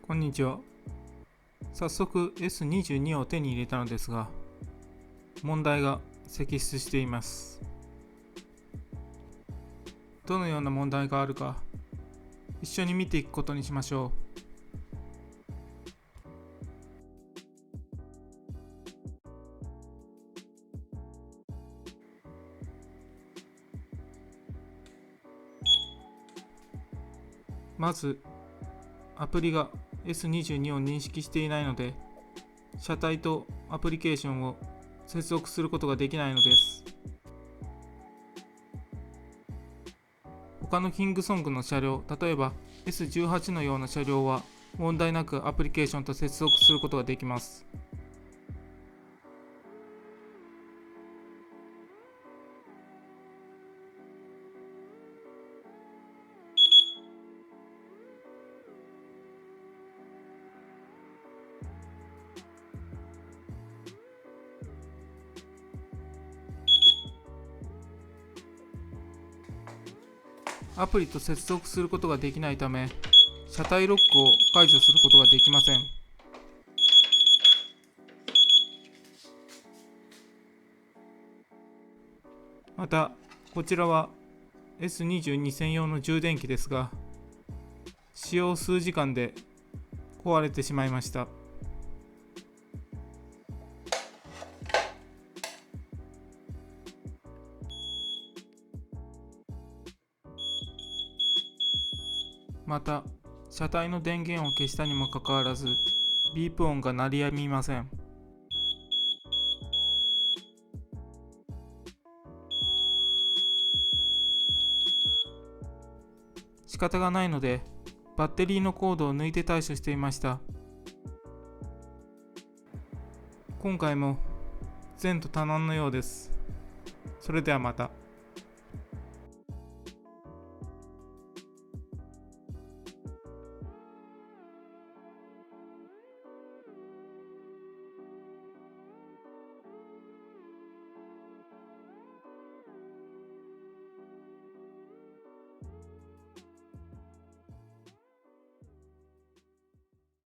こんにちは。早速 S22 を手に入れたのですが、問題が摘出しています。どのような問題があるか、一緒に見ていくことにしましょう。まず、アプリが S22 を認識していないので、車体とアプリケーションを接続することができないのです。他のキングソングの車両、例えば S18 のような車両は問題なくアプリケーションと接続することができます。アプリと接続することができないため、車体ロックを解除することができません。また、こちらは S22 専用の充電器ですが、使用数時間で壊れてしまいました。また、車体の電源を消したにもかかわらず、ビープ音が鳴りやみません。仕方がないので、バッテリーのコードを抜いて対処していました。今回も前途多難のようです。それではまた。